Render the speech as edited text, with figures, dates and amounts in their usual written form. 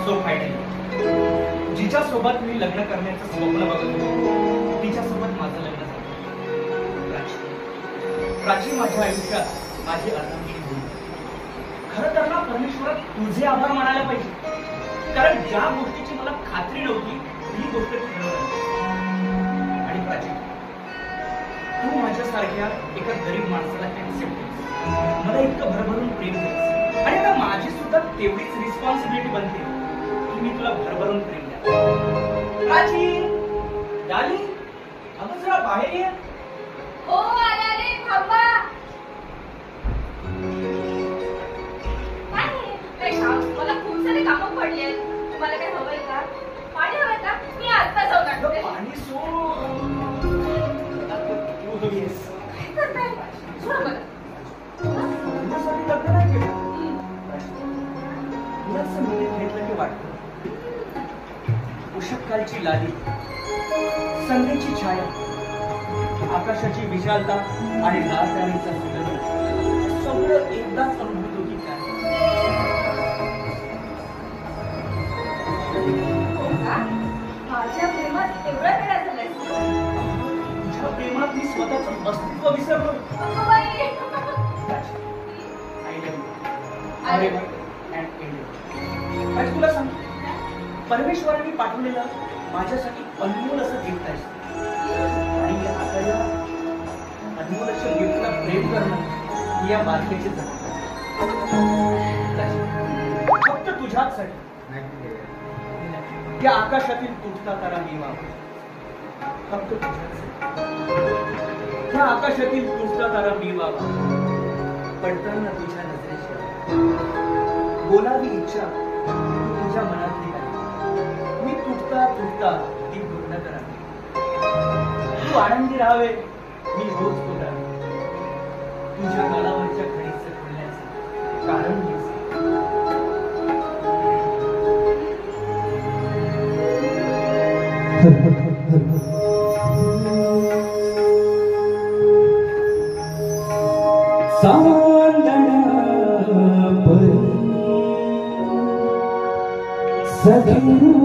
So finally जिच्यासोबत मी लग्न करण्याचं स्वप्न बघत होतो तिच्यासोबत माझं लग्न झालं. प्राची माझ्या आयुष्यात माझी अर्धांगिनी होती. खरं तर ना परमेश्वरात तुझे आभार मानायला पाहिजे, कारण ज्या गोष्टीची मला खात्री नव्हती ही गोष्ट ठरवली. आणि प्राची, तू माझ्यासारख्या एका गरीब माणसाला ऍक्सेप्ट केलं, मला इतकं भरभरून प्रेम केलं, आणि आता माझी सुद्धा तेवढीच रिस्पॉन्सिबिलिटी बनते की मी तुला भरभरून प्रेम द्या. प्राची डार्लिंग, अगं जरा बाहेर ये. हो आले थांबा. काय मला खूप सारे कामं पडले. तुम्हाला काय हवंय का? पाणी हवंय का? मी आता जाऊन आणते. पाणी सोड. काय करताय? सोड मला. तुझ्यासाठी लग्न नाही केलं. तुलाच मिनिट घेतलं की वाटतं उषःकालची लाली, संध्येची छाया, आकाशाची विशालता आणि राजधानीचा सुगंध सगळं एकदाच अनुभूत होती. काय माझ्या प्रेमात एवढा वेळा झालाय? तुझ्या प्रेमात मी स्वतःचं अस्तित्व विसरलो. तुला सांग, परमेश्वरांनी पाठवलेलं माझ्यासाठी अनमोल असं गिफ्ट आहे, आणि आता या अनमोल अशा गिफ्टला प्रेम करणं या बालकेचे फक्त तुझ्याचसाठी. त्या आकाशातील तुटता तारा मी वाहतो, फक्त तुझ्यासाठी. त्या आकाशातील तुटता तारा मी वाहतो, पडताना तुझ्या नजरेच्या बोलावी इच्छा तुझ्या मनातली काय, मी तुटता तुटता ती पूर्ण करावी. तू आनंदी राहावे मी रोज तुला तुझ्या गालावरच्या खडीचं खुलण्याचं कारण सभी